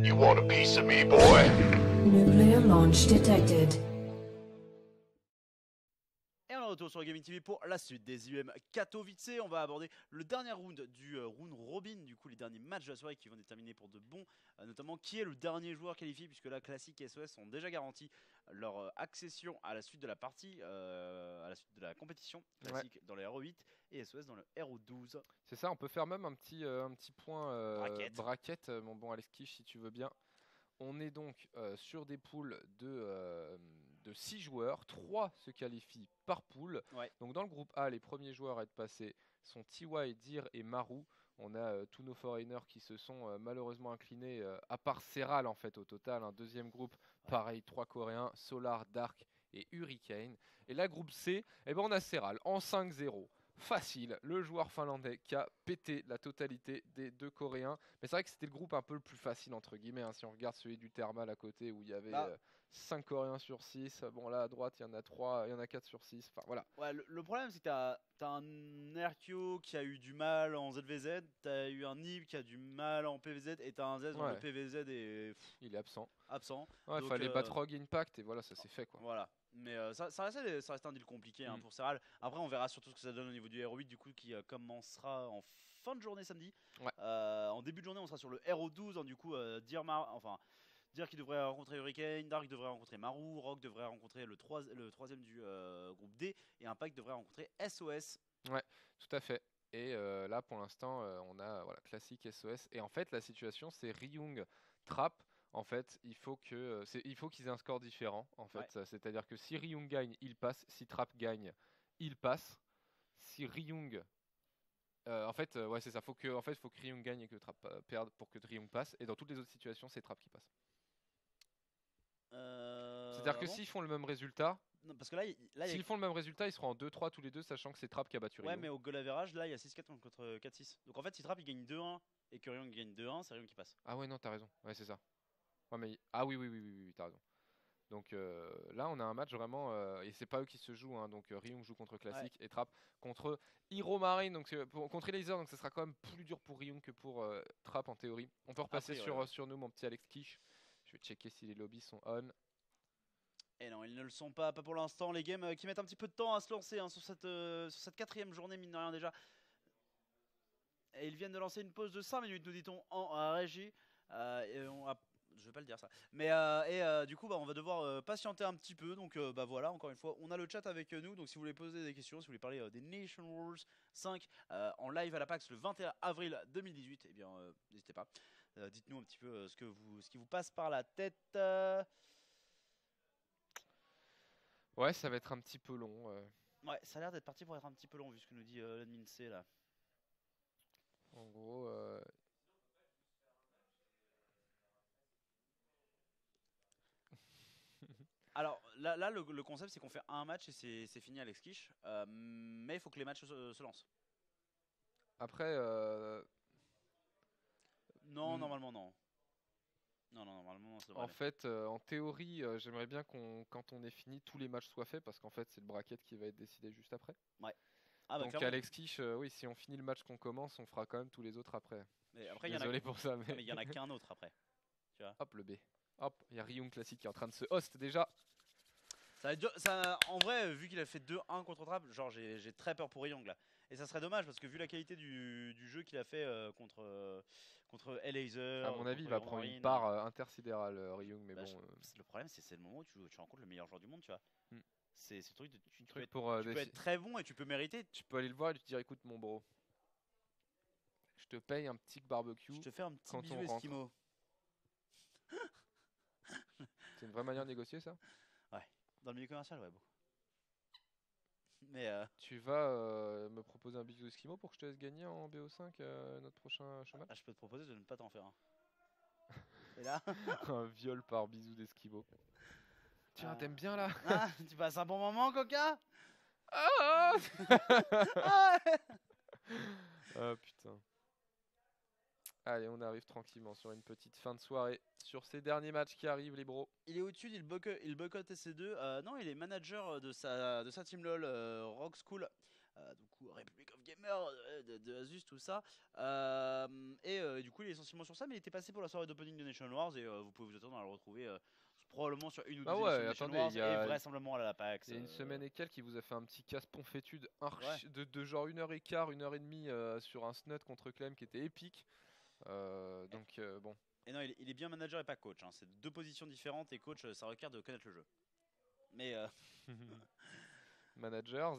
You want a piece of me, boy? Nuclear launch detected. Et on est de retour sur Gaming TV pour la suite des IEM Katowice. On va aborder le dernier round du round robin, du coup les derniers matchs de la soirée qui vont déterminer pour de bon, notamment qui est le dernier joueur qualifié, puisque là Classic et SOS ont déjà garanti leur accession à la suite de la partie, à la suite de la compétition. Classic dans le RO8 et SOS dans le RO12. C'est ça, on peut faire même un petit point bracket, mon bon Alex Kish, si tu veux bien. On est donc sur des poules de 6 joueurs, 3 se qualifient par poule. Ouais. Donc dans le groupe A, les premiers joueurs à être passés sont TY, Dir et Maru. On a tous nos foreigners qui se sont malheureusement inclinés, à part Serral en fait au total. Un deuxième groupe, pareil, 3 coréens, Solar, Dark et Hurricane. Et là, groupe C, eh ben, on a Serral en 5-0. Facile, le joueur finlandais qui a pété la totalité des 2 coréens. Mais c'est vrai que c'était le groupe un peu le plus facile entre guillemets, hein, si on regarde celui du Thermal à côté où il y avait 5 coréens sur 6. Bon là à droite il y en a 3, il y en a 4 sur 6. Enfin voilà. Ouais, le problème c'est que t'as un Erkyo qui a eu du mal en ZVZ, t'as eu un Nib qui a du mal en PVZ et t'as un Z dont le PVZ est il est absent. Ouais, il fallait battre Rogue Impact et voilà, ça s'est fait quoi. Voilà. Mais ça reste un deal compliqué hein, pour Serral. Après, on verra surtout ce que ça donne au niveau du RO8 du coup qui commencera en fin de journée samedi. Ouais. En début de journée, on sera sur le RO12. Hein, du coup, Dir qui devrait rencontrer Hurricane, Dark devrait rencontrer Maru, Rock devrait rencontrer le troisième du groupe D et Impact devrait rencontrer SOS. Ouais, tout à fait. Et là, pour l'instant, on a Classic SOS. Et en fait, la situation, c'est Ryung Trap. En fait, il faut qu'ils aient un score différent. En fait, c'est-à-dire que si Ryung gagne, il passe. Si Trap gagne, il passe. Si Ryung, c'est ça. Faut que Ryung gagne et que Trap perde pour que Ryung passe. Et dans toutes les autres situations, c'est Trap qui passe. C'est-à-dire que s'ils font le même résultat. Non, parce que là s'ils font le même résultat, ils seront en 2-3 tous les deux, sachant que c'est Trap qui a battu Ryung. Ouais, mais au goal average, là, il y a 6-4 contre 4-6. Donc en fait, si Trap il gagne 2-1 et que Ryung gagne 2-1, c'est Ryung qui passe. Ah ouais, non, t'as raison. Ouais, c'est ça. Ouais, mais... Ah oui, t'as raison. Donc là, on a un match vraiment... et c'est pas eux qui se jouent. Hein, donc Ryung joue contre Classic et Trap contre Hero Marine. Donc contre Laser, donc ça sera quand même plus dur pour Ryung que pour Trap en théorie. On peut repasser sur nous, mon petit Alex Kish. Je vais checker si les lobbies sont on. Et non, ils ne le sont pas pour l'instant. Les games qui mettent un petit peu de temps à se lancer hein, sur cette quatrième journée, mine de rien déjà. Et ils viennent de lancer une pause de 5 minutes, nous dit-on, en régie. Je vais pas le dire ça. Mais du coup, on va devoir patienter un petit peu. Donc voilà, encore une fois, on a le chat avec nous. Donc si vous voulez poser des questions, si vous voulez parler des Nation Wars 5 en live à la PAX le 21 avril 2018, eh bien n'hésitez pas. Dites-nous un petit peu ce qui vous passe par la tête. Ouais, ça va être un petit peu long. Ouais, ça a l'air d'être parti pour être un petit peu long vu ce que nous dit l'admin C là. En gros... Alors là le concept c'est qu'on fait un match et c'est fini Alex Kish, mais il faut que les matchs se lancent. Après... Non, normalement non. Non, normalement non, ça devrait En aller. fait, en théorie, j'aimerais bien quand on est fini, tous les matchs soient faits parce qu'en fait, c'est le bracket qui va être décidé juste après. Ouais. Donc Alex Kish, oui, si on finit le match qu'on commence, on fera quand même tous les autres après. Mais après, désolé pour ça, mais il y en a qu'un autre après. Tu vois. Hop, le B. Hop, il y a Ryung Classic qui est en train de se host déjà. En vrai, vu qu'il a fait 2-1 contre Trap, genre j'ai très peur pour Ryung là. Et ça serait dommage parce que vu la qualité du jeu qu'il a fait contre Laser. À mon avis, il va prendre une part intersidérale, Ryung, mais bon. Le problème, c'est le moment où tu rencontres le meilleur joueur du monde, tu vois. C'est le truc, tu peux être très bon et tu peux mériter. Tu peux aller le voir et lui dire écoute, mon bro, je te paye un petit barbecue. Je te fais un petit bisou Eskimo. C'est une vraie manière de négocier ça? Ouais, dans le milieu commercial, ouais, beaucoup. Mais tu vas me proposer un bisou Eskimo pour que je te laisse gagner en BO5 notre prochain match? Je peux te proposer de ne pas t'en faire un. Et là un viol par bisou d'Eskimo. Tiens, t'aimes bien là? Tu passes un bon moment, Coca? Ah putain. Allez, on arrive tranquillement sur une petite fin de soirée. Sur ces derniers matchs qui arrivent, les bros. Il est au-dessus, il boycotte SC2. Non, il est manager de sa team LoL Rock School. Du coup, Republic of gamer de Asus, tout ça. Du coup, il est essentiellement sur ça, mais il était passé pour la soirée d'opening de Nation Wars et vous pouvez vous attendre à le retrouver probablement sur une ou deux Ah éditions ouais, de Nation attendez, Wars il y a- et vraisemblablement à la PAX. Il y a une semaine et quelques, qui vous a fait un petit casse-ponfétude Ouais. de genre 1h15, 1h30 sur un snut contre Clem qui était épique. Bon. Et non, il est bien manager et pas coach. Hein. C'est deux positions différentes et coach, ça requiert de connaître le jeu. Mais Manager,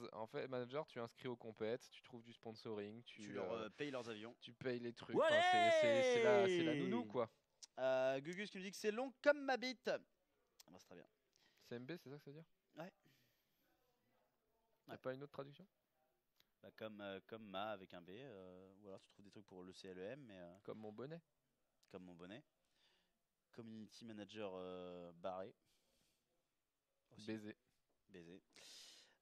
tu inscris aux compètes, tu trouves du sponsoring, tu leur payes leurs avions. tu payes les trucs. Ouais, Enfin, c'est la nounou quoi. Gugus qui nous dit que c'est long comme ma bite. Ah bah, c'est très bien. CMB, c'est ça que ça veut dire? Ouais. Y'a Ouais. pas une autre traduction? Bah, comme ma avec un B. Ou alors tu trouves des trucs pour le CLEM, mais Comme mon bonnet. comme mon bonnet. Community manager barré. Aussi. Baiser. Baiser.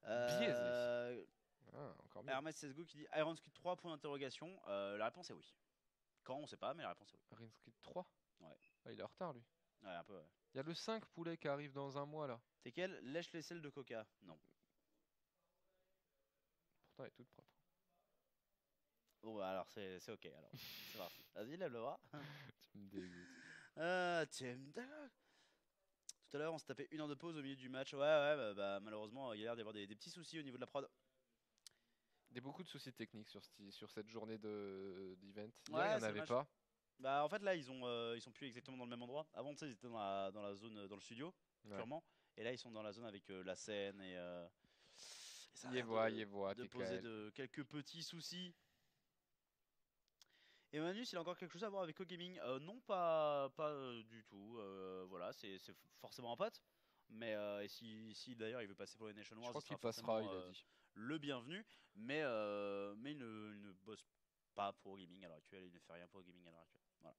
Biaisé. Ah, encore mieux. Hermès CSGO qui dit Iron Squid 3 points d'interrogation. La réponse est oui. Quand on sait pas, mais la réponse est oui. Rince Creed 3. Ouais. Ah, il est en retard lui. Ouais, un peu. Ouais. Il y a le 5 poulet qui arrive dans un mois là. T'es quel? Lèche les selles de coca? Non. Pourtant, elle est toute propre. Bon, bah alors c'est ok. Alors, c'est parti. Vas-y, lève le bras. Tu me dégoûtes. Tout à l'heure, on s'est tapé 1 heure de pause au milieu du match. Ouais, bah, malheureusement, il y a l'air d'avoir des petits soucis au niveau de la prod. Il y a beaucoup de soucis techniques sur cette journée d'event. Hier, Ouais, il n'y en c'est avait dommage. pas. Bah, en fait, là, ils sont plus exactement dans le même endroit. Avant, tu sais, ils étaient dans la zone, dans le studio, Ouais. purement. Et là, ils sont dans la zone avec la scène et ça a Y l'air voit, de t'es poser calme. de quelques petits soucis. Et Manus, il a encore quelque chose à voir avec Co-Gaming? Non, pas du tout. Voilà, c'est forcément un pote. Mais si d'ailleurs il veut passer pour les Nation Je Wars, crois ce qu'il sera passera, il forcément, a dit. le bienvenu. Mais il ne bosse pas pour Gaming à l'heure actuelle. Il ne fait rien pour Gaming à l'heure actuelle. Voilà.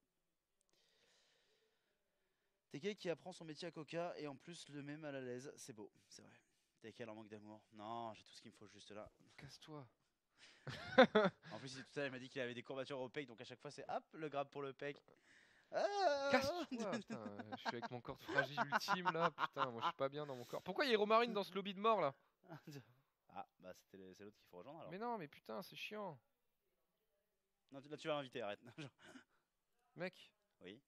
TK qui apprend son métier à Coca et en plus le met mal à l'aise. C'est beau, c'est vrai. TK en manque d'amour. Non, j'ai tout ce qu'il me faut juste là. Casse-toi. En plus, tout à l'heure, il m'a dit qu'il avait des courbatures au pec, donc à chaque fois, c'est hop, le grab pour le pec. Ah Casse-toi, putain, je suis avec mon corps de fragile ultime là, putain, moi je suis pas bien dans mon corps. Pourquoi il y a Romarine dans ce lobby de mort là? Ah, bah c'est l'autre qu'il faut rejoindre alors. Mais non, mais putain, c'est chiant. Non, là, tu vas inviter, arrête. Mec. Oui.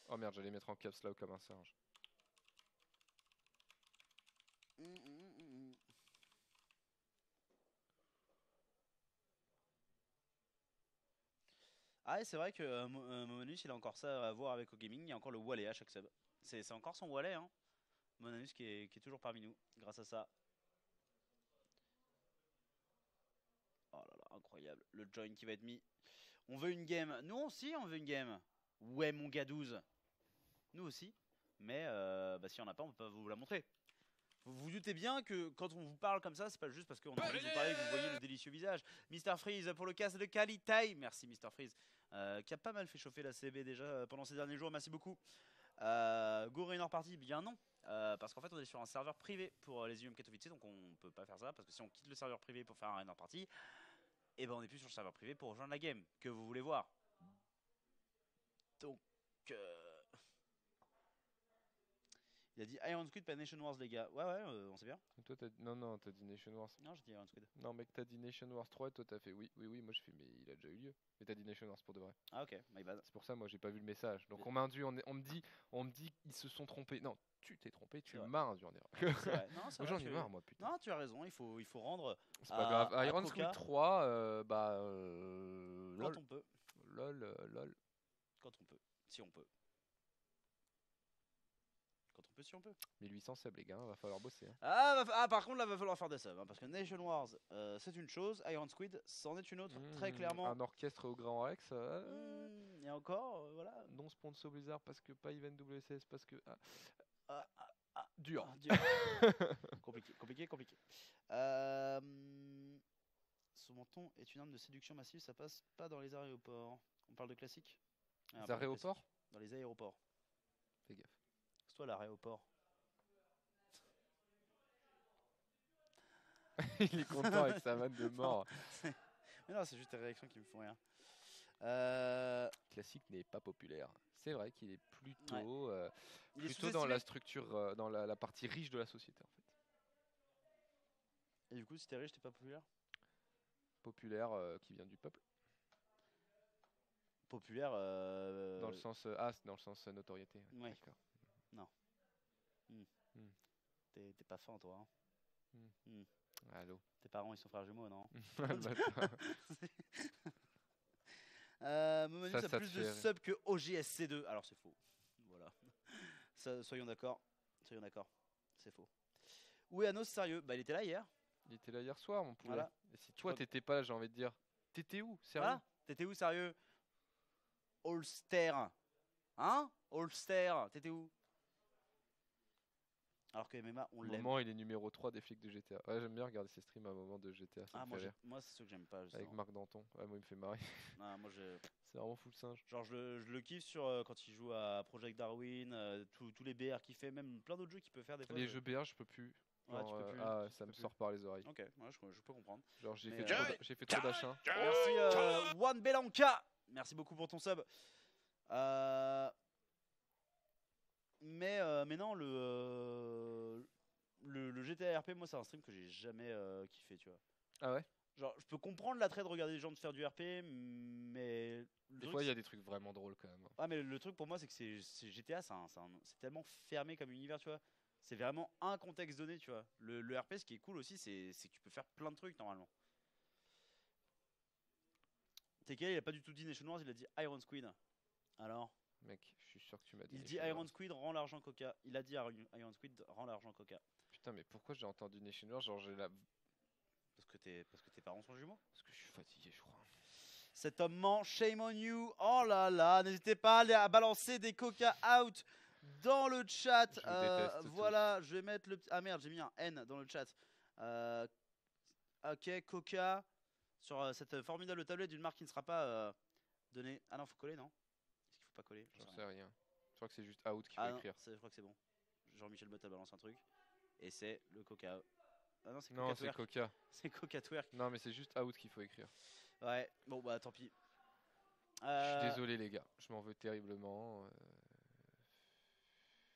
Oh merde, j'allais mettre en caps là comme un singe. Ah, et c'est vrai que Monanus, il a encore ça à voir avec au gaming. Il y a encore le wallet à chaque sub. C'est encore son wallet, hein. Monanus qui est toujours parmi nous, grâce à ça. Oh là là, incroyable. Le join qui va être mis. On veut une game. Nous aussi, on veut une game. Ouais, mon gars 12. Nous aussi. Mais bah, si on n'a pas, on peut pas vous la montrer. Vous vous doutez bien que quand on vous parle comme ça, c'est pas juste parce qu'on a envie de vous parler que vous voyez le délicieux visage. Mr Freeze pour le cast de qualité. Merci Mr Freeze. Qui a pas mal fait chauffer la CB déjà pendant ces derniers jours. Merci beaucoup. Go Rainer Party, bien non. Parce qu'en fait, on est sur un serveur privé pour les IUM Katowice, donc on peut pas faire ça. Parce que si on quitte le serveur privé pour faire un Rainer Party, et ben on est plus sur le serveur privé pour rejoindre la game que vous voulez voir. Donc. Il a dit Iron Squid, pas Nation Wars, les gars. Ouais, on sait bien. Et toi, non, t'as dit Nation Wars. Non, j'ai dit Iron Squid. Non, mec, t'as dit Nation Wars 3 et toi t'as fait oui. Moi je fais, mais il a déjà eu lieu. Mais t'as dit Nation Wars pour de vrai. Ah, ok, my bad. C'est pour ça, moi j'ai pas vu le message. Donc on m'a induit, on me dit qu'ils se sont trompés. Non, tu t'es trompé, tu m'as induit en erreur. C'est vrai. Non, c'est Moi vrai, j'en ai marre, moi, putain. Non, tu as raison, il faut rendre. C'est pas grave. à Iron Coca Squid 3, quand on peut. lol. Quand on peut. Si on peut. Quand on peut, si on peut. 1800 subs, les gars, va falloir bosser. Hein. Ah, par contre, là, va falloir faire des subs. Hein, parce que Nation Wars, c'est une chose. Iron Squid, c'en est une autre, très clairement. Un orchestre au Grand Rex. Et encore, voilà. Non sponsor Blizzard parce que pas Event WSS parce que. Dur. Dur. compliqué. Ce menton est une arme de séduction massive, ça passe pas dans les aéroports. On parle de classique. Les aéroports? Dans les aéroports. Fais gaffe. C'est toi l'aéroport. Il est content avec sa vanne de mort. Mais non, c'est juste tes réactions qui me font rien. Classique n'est pas populaire. C'est vrai qu'il est plutôt, Il est plutôt dans sous-estimé. la structure, dans la partie riche de la société en fait. Et du coup, si t'es riche, t'es pas populaire? populaire qui vient du peuple. Populaire. Dans le sens dans le sens notoriété. Ouais. D'accord. T'es pas fin, toi. Hein. Allô. Tes parents, ils sont frères jumeaux, non? Le bâtard. Momonus Ça a te plus de fait rire. subs que OGSC2. Alors c'est faux. Voilà. Soyons d'accord. C'est faux. Où est Anos, sérieux? Bah il était là hier. Il était là hier soir, mon poulet. Voilà. Et si toi peux- t'étais pas là, j'ai envie de dire, t'étais où? Sérieux? Voilà. T'étais où, sérieux? Holster. Hein? Holster. T'étais où? Alors que MMA, on Au l'aime. moment, il est numéro 3 des flics de GTA. Ouais, j'aime bien regarder ses streams à un moment de GTA. Ça Ah, me fait rire. moi c'est ceux que j'aime pas. Avec justement. Marc Danton. Ouais, moi, il me fait marrer. Ah, moi, C'est vraiment full singe. genre, je le kiffe sur quand il joue à Project Darwin, tous les BR qu'il fait, même plein d'autres jeux qu'il peut faire des fois. Les jeux BR, je peux plus. Ouais, Genre, tu peux plus, ça tu me peux sort par les oreilles. Ok, ouais, je peux comprendre. Genre, j'ai Mais, fait, j'ai fait trop d'achats. Merci Juan Belanca. Merci beaucoup pour ton sub. Mais non, le GTA RP, moi c'est un stream que j'ai jamais kiffé, tu vois. Ah ouais? Genre, je peux comprendre l'attrait de regarder les gens de faire du RP, mais Des fois, il y a des trucs vraiment drôles quand même. ah, mais le truc pour moi, c'est que c'est GTA, c'est tellement fermé comme univers, tu vois. C'est vraiment un contexte donné, tu vois. Le RP, ce qui est cool aussi, c'est que tu peux faire plein de trucs normalement. TK, il a pas du tout dit Nation Wars, il a dit Iron Squid. Alors, Mec, je suis sûr que tu m'as dit. il les dit choses. Iron Squid rend l'argent Coca. Il a dit Iron Squid rend l'argent Coca. Putain, mais pourquoi j'ai entendu Nation Wars? Genre, j'ai la. Parce que tes parents sont jumeaux. Parce que je suis fatigué, je crois. Cet homme ment, shame on you. Oh là là, n'hésitez pas à balancer des Coca out dans le chat. Je vous déteste tous. Voilà, je vais mettre le. Ah merde, j'ai mis un N dans le chat. Ok, Coca sur cette formidable tablette d'une marque qui ne sera pas donnée. Ah non, faut coller, non? Est-ce qu'il faut pas coller? J'en sais rien. Je crois que c'est juste out qu'il faut Ah non, écrire. je crois que c'est bon. Jean-Michel Bott a balancé un truc. Et c'est le Coca. Ah non, c'est Non, Coca c'est Twerk. Coca. C'est Coca Twerk. Non, mais c'est juste out qu'il faut écrire. Ouais, bon bah tant pis. Je suis désolé, les gars. Je m'en veux terriblement.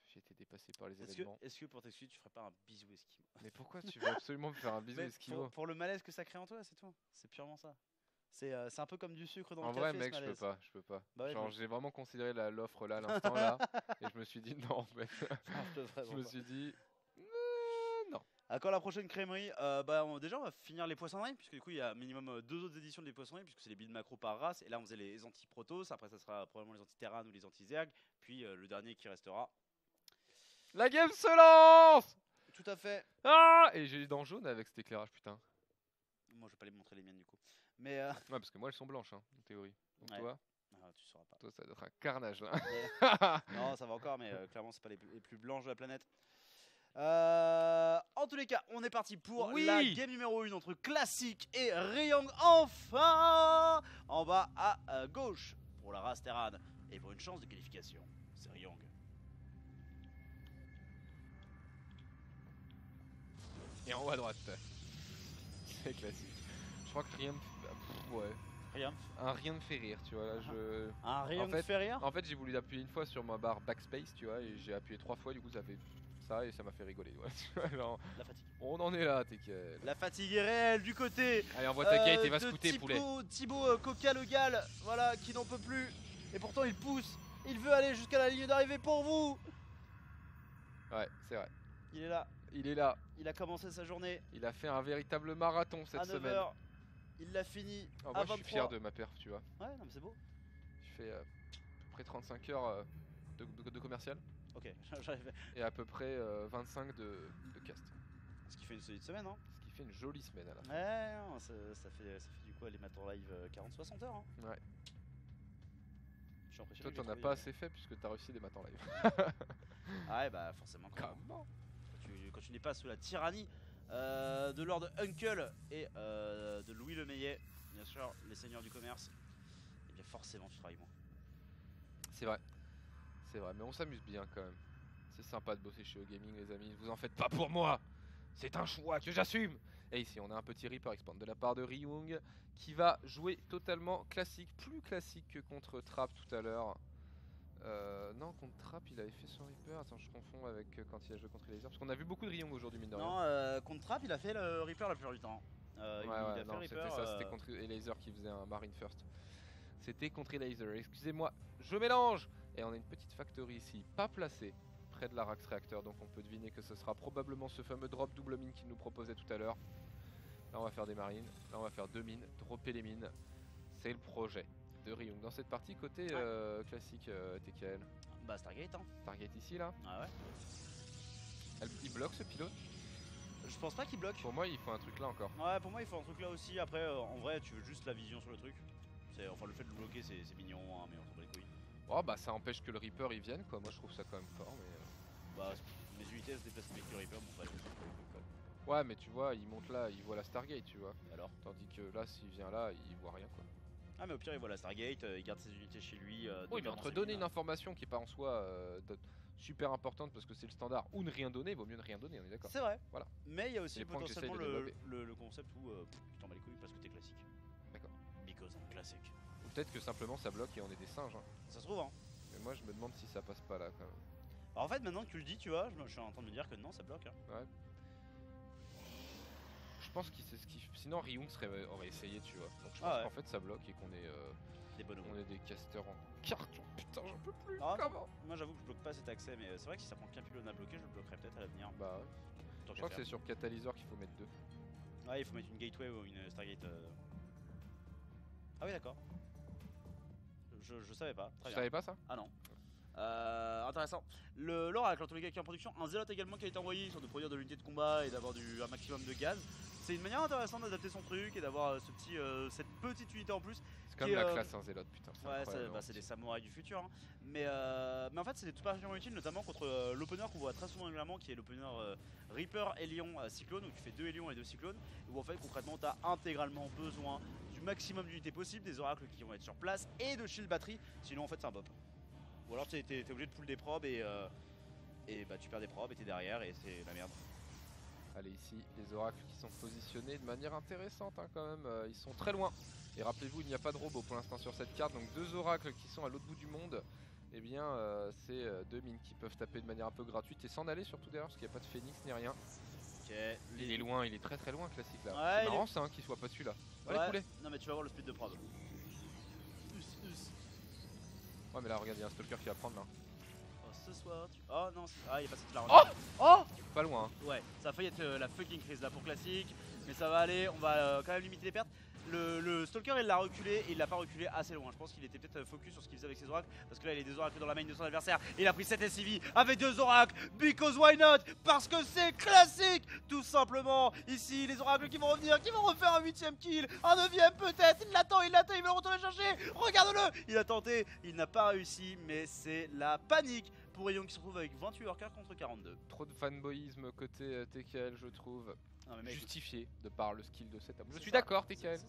J'ai été dépassé par les événements. Est-ce que pour t'excuser, tu ferais pas un bisou Eskimo? Mais pourquoi tu veux absolument me faire un bisou Mais esquimau? pour le malaise que ça crée en toi, c'est tout. C'est purement ça. C'est un peu comme du sucre dans En le vrai, café, mec, ce je peux malaise. pas, je peux pas. Bah ouais, Genre, je- j'ai vraiment considéré l'offre là, à l'instant là, et je me suis dit non, mec. Non, je peux Je vraiment me pas. suis dit non. À quand la prochaine crèmerie? Déjà, on va finir les poissonneries, puisque du coup, il y a minimum 2 autres éditions des poissonneries, puisque c'est les builds macro par race. Et là, on faisait les anti-protos. Après, ça sera probablement les anti-terran ou les anti-zerg. Puis le dernier qui restera. La game se lance. Tout à fait. Ah! Et j'ai les dents jaunes avec cet éclairage, putain. Moi, je vais pas les montrer les miennes du coup. Mais Ouais, parce que moi elles sont blanches, hein, en théorie. Donc Ouais. toi, tu sauras pas. ça doit être un carnage là. Non, ça va encore, mais clairement, c'est pas les plus blanches de la planète. En tous les cas, on est parti pour Oui. la game numéro 1 entre Classic et Ryong. Enfin, en bas à gauche pour la race Terran. Et pour une chance de qualification, c'est Ryong. Et en haut à droite. C'est classique. Je crois que rien me ouais. Rien. Rien me fait rire, tu vois. Là, Un Ryong fait- fait rire. En fait, j'ai voulu appuyer une fois sur ma barre backspace, tu vois, et j'ai appuyé 3 fois, du coup, ça fait ça et ça m'a fait rigoler. Ouais, tu vois, genre, La fatigue. on en est là, t'es que. La fatigue est réelle du côté Allez, envoie ta gate et va de scouter, poulet. Thibaut Coca le Gal, voilà, qui n'en peut plus. Et pourtant il pousse, il veut aller jusqu'à la ligne d'arrivée pour vous. Ouais, c'est vrai. Il est là, Il est là. il a commencé sa journée Il a fait un véritable marathon cette à 9h. semaine. Il l'a fini Oh, à moi, je 23. suis fier de ma perf, tu vois. Ouais, non mais c'est beau. Je fais à peu près 35 heures de commercial Ok, j'arrive. et à peu près 25 de cast. Ce qui fait une solide semaine, hein. Ce qui fait une jolie semaine à la fin. Ouais, non, ça fait du coup les matins live 40-60 heures. Hein. Ouais. Je suis impressionné. Toi, que t'en as j'ai pas trouvé, assez fait puisque t'as réussi des matins live. Ah ouais, bah forcément. Comment? Quand tu n'es pas sous la tyrannie de Lord Uncle et de Louis le Meillet, bien sûr, les seigneurs du commerce, et bien forcément tu travailles moins. C'est vrai. C'est vrai, mais on s'amuse bien quand même. C'est sympa de bosser chez O-Gaming, les amis. Vous en faites pas pour moi. C'est un choix que j'assume. Et ici, on a un petit Reaper Expand de la part de Ryung qui va jouer totalement classique, plus classique que contre Trap tout à l'heure. Non, contre Trap, il avait fait son Reaper. Attends, je confonds avec quand il a joué contre les Lasers. Parce qu'on a vu beaucoup de Ryung aujourd'hui, mine de rien. Non, contre Trap, il a fait le Reaper la plupart du temps. Ouais, il a ouais, fait non, Reaper, c'était ça, c'était contre Elaser qui faisait un Marine First. C'était contre Elaser, excusez-moi, je mélange. Et on a une petite factory ici, pas placée, près de l'Arax Reactor, donc on peut deviner que ce sera probablement ce fameux drop double mine qu'il nous proposait tout à l'heure. Là on va faire des marines, là on va faire 2 mines, dropper les mines. C'est le projet de Ryung. Dans cette partie côté classique TKL. Bah Stargate hein. Stargate ici là. Ah ouais. Il bloque ce pilote? Je pense pas qu'il bloque. Pour moi il faut un truc là encore. Ouais pour moi il faut un truc là aussi. Après en vrai tu veux juste la vision sur le truc. Enfin le fait de le bloquer c'est mignon hein, mais on s'en bat les couilles. Oh bah ça empêche que le Reaper il vienne quoi. Moi je trouve ça quand même fort mais. Bah mes unités se déplacent avec le Reaper bon bah Ouais mais tu vois il monte là, il voit la Stargate tu vois. alors. Tandis que là s'il vient là il voit rien quoi. Ah mais au pire il voit la Stargate, il garde ses unités chez lui. Oui mais entre donner une information qui est pas en soi super importante parce que c'est le standard ou ne rien donner, il vaut mieux ne rien donner, on est d'accord. C'est vrai. Voilà. Mais il y a aussi Les points que potentiellement j'essaye de développer. le concept où tu t'en bats les couilles parce que t'es classique. D'accord. Because I'm classique. Ou peut-être que simplement ça bloque et on est des singes hein. Ça se trouve hein. Mais moi je me demande si ça passe pas là quand même. Alors en fait maintenant que tu le dis tu vois, je suis en train de me dire que non ça bloque hein. Ouais. Je pense qu'il sait ce qu'il fait. Sinon Ryung aurait essayé tu vois. Donc je pense qu'en fait ça bloque et qu'on est des bonhommes. on est des casters en carton. Putain j'en peux plus. Ah, Comment? moi j'avoue que je bloque pas cet accès mais c'est vrai que si ça prend qu'un pylône à bloquer je le bloquerai peut-être à l'avenir. Bah ouais. Tant Je crois qu'à que c'est sur catalyseur qu'il faut mettre 2. Ouais il faut mettre une gateway ou une Stargate. Ah oui d'accord. Je savais pas. Très Tu bien. savais pas ça? Ah non. Intéressant. L'oracle en tous les cas qui est en production, un zélote également qui a été envoyé histoire de produire de l'unité de combat et d'avoir un maximum de gaz. C'est une manière intéressante d'adapter son truc et d'avoir cette petite unité en plus. C'est comme qui est, la classe un zélote putain. Ouais, incroyable, c'est des samouraïs du futur. Hein. Mais en fait, c'est tout particulièrement utile, notamment contre l'opener qu'on voit très souvent régulièrement, qui est l'opener Reaper Hélion Cyclone, où tu fais 2 Hélions et 2 Cyclones, où en fait, concrètement, tu as intégralement besoin du maximum d'unités possibles, des oracles qui vont être sur place et de shield batterie, sinon en fait, c'est un bop. Ou alors, t'es obligé de pull des probes et bah, tu perds des probes et t'es derrière et c'est la merde. Allez ici, les oracles qui sont positionnés de manière intéressante hein, quand même, ils sont très loin. Et rappelez-vous, il n'y a pas de robot pour l'instant sur cette carte, donc 2 oracles qui sont à l'autre bout du monde. Et bien c'est 2 mines qui peuvent taper de manière un peu gratuite et s'en aller surtout derrière parce qu'il n'y a pas de phoenix ni rien. Ok. Il est loin, il est très très loin classique là. Ouais, c'est marrant ça hein, qu'il soit pas celui-là. Allez ouais. couler. Non mais tu vas voir le speed de probe. Ouais mais là regarde, il y a un stalker qui va prendre là. Oh, ce soir tu... Oh non, ah il est passé de la Oh oh Pas loin hein. Ouais, ça a failli être la fucking crise là pour classique, mais ça va aller, on va quand même limiter les pertes. Le Stalker il l'a reculé et il l'a pas reculé assez loin. Je pense qu'il était peut-être focus sur ce qu'il faisait avec ses oracles parce que là il a des oracles dans la main de son adversaire. Il a pris 7 SCV avec 2 oracles because why not? Parce que c'est classique tout simplement. Ici les oracles qui vont revenir, qui vont refaire un 8ème kill, un 9ème peut-être. Il l'attend, il veut le retourner chercher. Regarde-le, il a tenté, il n'a pas réussi mais c'est la panique pour Ryung qui se retrouve avec 28 workers contre 42. Trop de fanboyisme côté TKL je trouve. Non, mais mec, justifié de par le skill de cet homme. Je suis ça. d'accord TKL.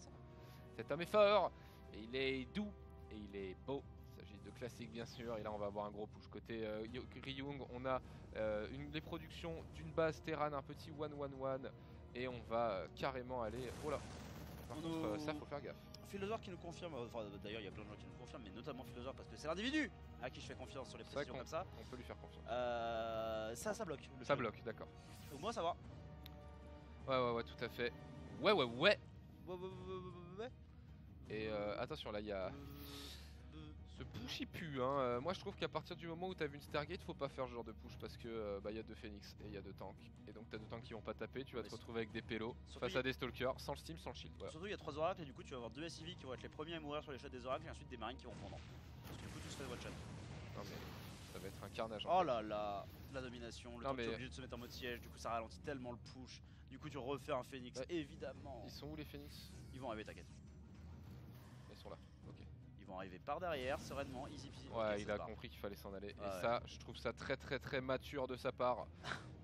Cet homme est fort, et il est doux, et il est beau. Il s'agit de classique bien sûr, et là on va avoir un gros push. Côté Ryung, on a les productions d'une base Terran, un petit 1-1-1, et on va carrément aller... Oh là. Par contre ça faut faire gaffe. Philosophe qui nous confirme, enfin d'ailleurs il y a plein de gens qui nous confirment, mais notamment Philosophe parce que c'est l'individu à qui je fais confiance sur les précisions comme ça. On peut lui faire confiance. Ça bloque. Ça bloque, d'accord. Au moins ça va. Ouais, tout à fait. Ouais. Ouais. Et attention là il y a... Ce push il pue hein. Moi je trouve qu'à partir du moment où t'as vu une Stargate faut pas faire ce genre de push parce que bah y a 2 Phoenix et il y a 2 tanks. Et donc t'as 2 tanks qui vont pas taper, tu vas te retrouver avec des pélos face à des stalkers, sans le steam, sans le shield. Voilà. Surtout il y a 3 oracles et du coup tu vas avoir 2 SCV qui vont être les premiers à mourir sur les shots des oracles et ensuite des marines qui vont prendre. Parce que du coup tout se fait one shot. Non mais ça va être un carnage. Oh là là, la domination, le temps que tu es mais... obligé de se mettre en mode siège, du coup ça ralentit tellement le push. Du coup tu refais un Phoenix, bah, évidemment. Ils sont où les Phoenix? Ils vont arriver, t'inquiète. Ils sont là, ok. Ils vont arriver par derrière, sereinement, easy peasy. Ouais, okay, il a compris qu'il fallait s'en aller. Et ouais. ça, je trouve ça très mature de sa part.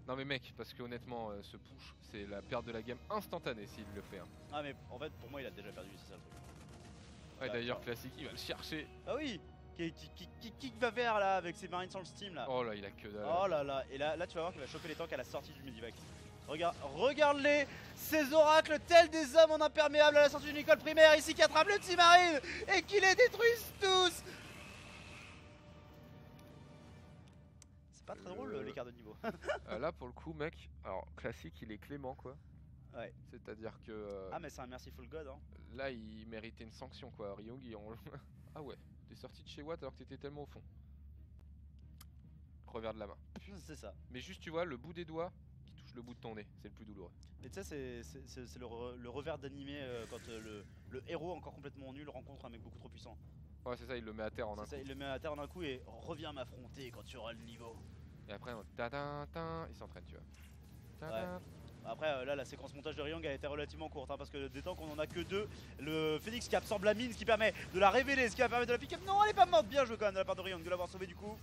Non mais mec, parce que honnêtement, ce push, c'est la perte de la game instantanée s'il le fait. Hein. Ah mais en fait pour moi il a déjà perdu, c'est ça le truc. Ouais, d'ailleurs classique, il va le chercher. Ah oui, qui va faire là avec ses marines sans le steam là. Oh là, il a que dalle. Oh là là, et là tu vas voir qu'il va choper les tanks à la sortie du Medivac. Regarde-les, ces oracles tels des hommes en imperméable à la sortie d'une école primaire ici qui attrapent le petit marine et qui les détruisent tous. C'est pas très drôle l'écart de niveau. Là pour le coup mec, alors classique il est clément quoi. Ouais. C'est-à-dire que Ah mais c'est un merciful god hein. là, il méritait une sanction quoi. Ryung, ah ouais, t'es sorti de chez Watt alors que t'étais tellement au fond. Revers de la main. C'est ça. Mais juste, tu vois, le bout des doigts qui touche le bout de ton nez, c'est le plus douloureux. Mais tu sais, c'est le revers d'animé quand le héros encore complètement nul rencontre un mec beaucoup trop puissant. Ouais, c'est ça, il le met à terre en un C'est ça, coup. il le met à terre en un coup et reviens m'affronter quand tu auras le niveau. Et après, tadin, il s'entraîne, tu vois. Tadin. Après là la séquence montage de Ryung a été relativement courte hein, parce que des temps qu'on en a que deux, le Phoenix qui absorbe la mine, ce qui permet de la révéler, ce qui va permettre de la pick-up. Non elle est pas morte, bien joué quand même de la part de Ryung de l'avoir sauvé du coup.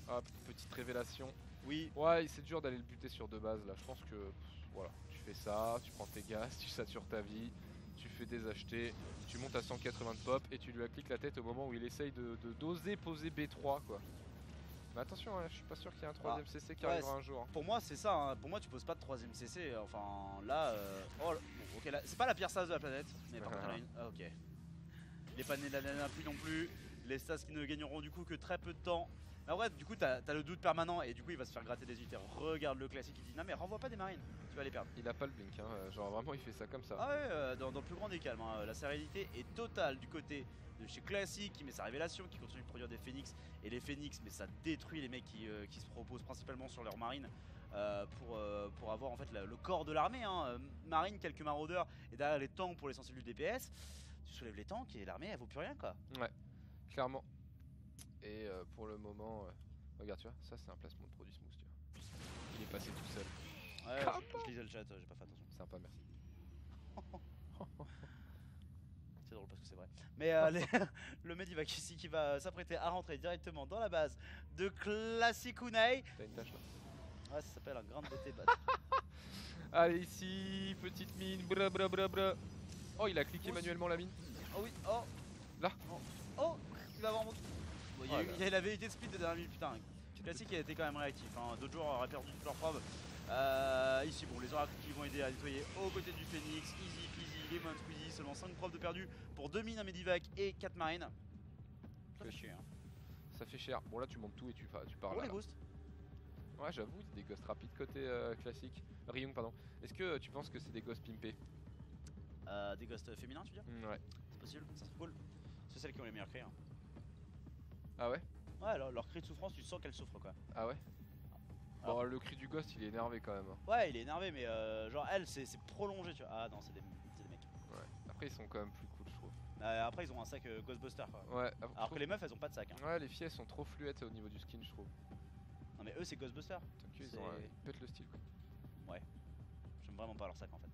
Hop, petite révélation. Oui. Ouais, c'est dur d'aller le buter sur deux bases là. Je pense que voilà, tu fais ça, tu prends tes gaz, tu satures ta vie, tu fais des achetés, tu montes à 180 de pop et tu lui cliques la tête au moment où il essaye d'oser poser B3 quoi. Mais attention, hein, je suis pas sûr qu'il y ait un troisième CC qui arrivera un jour. Hein. Pour moi c'est ça, hein. Pour moi tu poses pas de troisième CC, enfin là, oh, bon, ok, là, c'est pas la pire stas de la planète, mais par contre il y en a une, ah, ok. Il est pas né de la nana pluie non plus, les stas qui ne gagneront du coup que très peu de temps. Mais en vrai du coup t'as le doute permanent et du coup il va se faire gratter des unités. Regarde le classique, il dit non mais renvoie pas des marines, tu vas les perdre. Il a pas le blink, hein. Genre vraiment il fait ça comme ça. Ah ouais, dans le plus grand des calmes, hein. La sérénité est totale du côté de chez Classic qui met sa révélation, qui continue de produire des Phoenix. Et les Phoenix, mais ça détruit les mecs qui se proposent principalement sur leur marine pour avoir en fait le corps de l'armée. Hein. Marine, quelques maraudeurs et derrière les tanks pour l'essentiel du DPS. Tu soulèves les tanks et l'armée elle vaut plus rien quoi. Ouais, clairement. Et pour le moment, regarde tu vois, ça c'est un placement de produit smooth tu vois. Il est passé tout seul. Ouais, je lisais le chat, j'ai pas fait attention. Sympa, merci. C'est drôle parce que c'est vrai. Mais le Medivac ici qui va s'apprêter à rentrer directement dans la base de Classic Unai. T'as une tâche là. Ouais, ça s'appelle un grain de beauté bad. Allez ici, petite mine, bra bra bra bra. Oh il a cliqué manuellement la mine. Oh oui, oh. Là. Oh, il va avoir mon... Bon, Oh il y a la vérité de split de dernière minute, putain. Classic il a été quand même réactif, hein. D'autres joueurs auraient perdu toutes leurs preuves. Ici bon, les oracles qui vont aider à nettoyer aux côtés du Phoenix. Easy peasy, lemon squeezy, seulement 5 preuves de perdu pour 2 mines, un Medivac et 4 marines. Ça fait chier hein. Ça fait cher. Bon là tu montes tout et tu pars Oh là. les ghosts. Ouais j'avoue, c'est des ghosts rapides côté classique. Ryung pardon. Est-ce que tu penses que c'est des ghosts pimpés? Des ghosts féminins tu veux dire? Ouais. C'est possible, ça serait cool. C'est celles qui ont les meilleurs cris hein. Ah ouais? Ouais, leur cri de souffrance, tu sens qu'elle souffre quoi. Ah ouais? Alors, Bon le cri du ghost il est énervé quand même. ouais, il est énervé, mais genre elle, c'est prolongé, tu vois. Ah non, c'est des mecs. Ouais. Après ils sont quand même plus cool je trouve. Après, ils ont un sac Ghostbuster quoi. Ouais. Alors que les meufs, elles ont pas de sac. Hein. Ouais les filles elles sont trop fluettes au niveau du skin je trouve. Non, mais eux, c'est Ghostbuster. Ils pètent le style quoi. Ouais. J'aime vraiment pas leur sac en fait.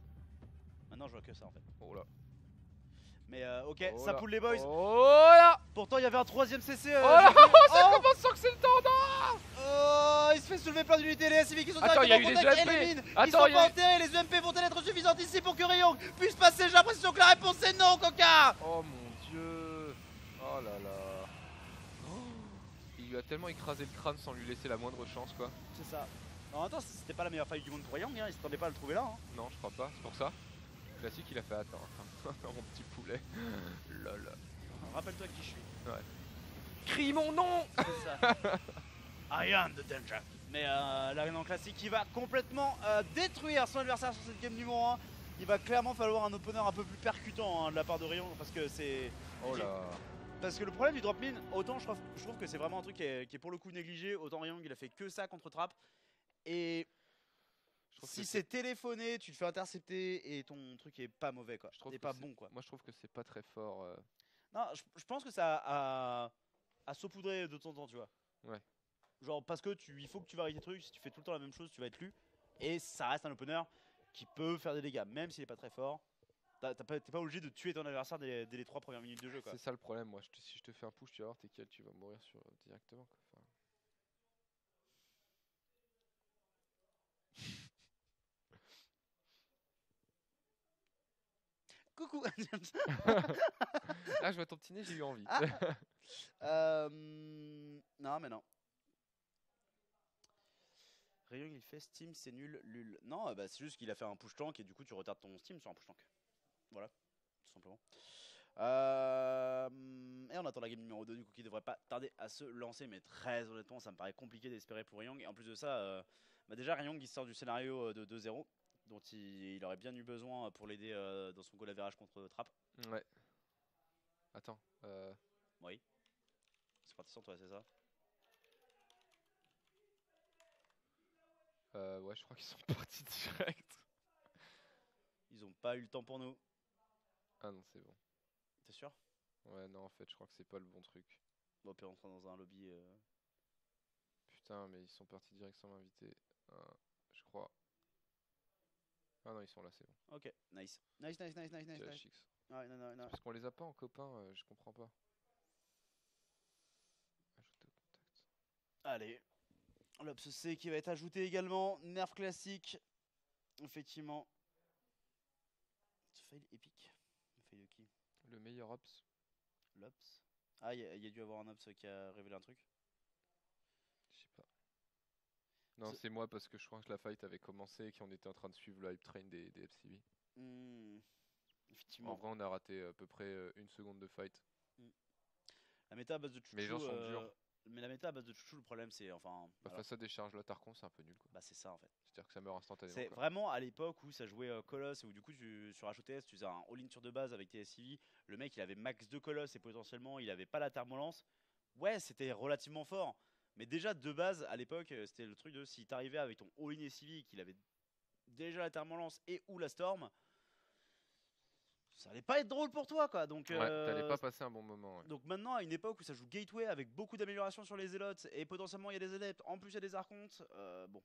Maintenant, je vois que ça en fait. Oh là. Mais ok, Oh ça là. pull les boys. Oh là. Pourtant, il y avait un troisième CC. Oh là. Ça commence sans que c'est le temps. Non. Oh, il se fait soulever plein d'unités. Les SCV qui sont Attends, il y a directement eu en des contact et EMP. les mines. Ils Attends, sont il y a pas eu- enterrés. Les EMP vont-elles être suffisantes ici pour que Ryung puisse passer? J'ai l'impression que la réponse c'est non, Coca. Oh mon dieu. Oh là là. Oh. Il lui a tellement écrasé le crâne sans lui laisser la moindre chance quoi. C'est ça. En même temps, c'était pas la meilleure faille du monde pour Ryung. Hein. Il s'attendait pas à le trouver là. Hein. Non je crois pas, c'est pour ça. Classique il a fait attends. Mon petit poulet. Lol. Rappelle-toi qui je suis. Ouais. Crie mon nom. C'est ça. I am the danger. Mais l'arène classique qui va complètement détruire son adversaire sur cette game numéro 1. Il va clairement falloir un opener un peu plus percutant hein, de la part de Ryung parce que c'est... Oh là. Parce que le problème du drop mine, autant je trouve que c'est vraiment un truc qui est pour le coup négligé, autant Ryung il a fait que ça contre Trap. Et si c'est téléphoné, tu te fais intercepter et ton truc est pas mauvais quoi. Je trouve Et que pas c'est- bon quoi. Moi je trouve que c'est pas très fort. Non, je pense que ça a saupoudré de temps en temps, tu vois. Ouais. Genre parce que il faut que tu varies tes trucs, si tu fais tout le temps la même chose, tu vas être lu. Et ça reste un opener qui peut faire des dégâts, même s'il est pas très fort. T'es pas obligé de tuer ton adversaire dès les 3 premières minutes de jeu quoi. C'est ça le problème, moi si je te fais un push tu vas voir t'es kill, tu vas mourir directement quoi. Enfin... Coucou. Ah je vois ton petit nez, j'ai eu envie. Ah. Non mais non. Ryung il fait Steam c'est nul, lul. Non bah c'est juste qu'il a fait un push tank et du coup tu retardes ton Steam sur un push tank. Voilà, tout simplement. Et on attend la game numéro 2 du coup qui devrait pas tarder à se lancer, mais très honnêtement ça me paraît compliqué d'espérer pour Ryung. Et en plus de ça, bah déjà Ryung il sort du scénario de 2-0. dont il aurait bien eu besoin pour l'aider dans son goal average contre Trap. Ouais. Attends. Oui. C'est parti sans toi, c'est ça? Ouais, je crois qu'ils sont partis direct. Ils ont pas eu le temps pour nous. Ah non, c'est bon. T'es sûr? Ouais, non, en fait, je crois que c'est pas le bon truc. Bon, on peut rentrer dans un lobby. Putain, mais ils sont partis direct sans m'inviter. Je crois. Ah non, ils sont là, c'est bon. Ok, nice. Nice. THX. Ouais, non. Parce qu'on les a pas en copain, je comprends pas. Ajouter au contact. Allez. L'Ops C qui va être ajouté également. Nerf classique. Effectivement. Fail épique. Fail de qui? Le meilleur Ops. L'Ops. Ah, il y a dû avoir un Ops qui a révélé un truc. Je sais pas. Non, c'est moi parce que je crois que la fight avait commencé et qu'on était en train de suivre le hype train des FCV. Effectivement. En vrai, on a raté à peu près 1 seconde de fight. La méta à base de Chouchou. Mais les gens sont durs. Mais la méta à base de Chouchou, le problème c'est enfin. Bah, face à des charges là, Tarkon, c'est un peu nul quoi. Bah, c'est ça en fait. C'est-à-dire que ça meurt instantanément. C'est quoi. vraiment à l'époque où ça jouait Colosse et où du coup sur HOTS tu faisais un all-in sur 2 bases avec TSCV. Le mec il avait max 2 Colosse et potentiellement il avait pas la thermolance. Ouais, c'était relativement fort. Mais déjà 2 bases à l'époque, c'était le truc de si t'arrivais avec ton all-in SCV et qu'il avait déjà la thermolance et ou la storm, ça allait pas être drôle pour toi quoi. Donc Ouais, t'allais pas passer un bon moment. Ouais. donc maintenant à une époque où ça joue gateway avec beaucoup d'améliorations sur les zélotes et potentiellement il y a des adeptes, en plus il y a des archontes, bon.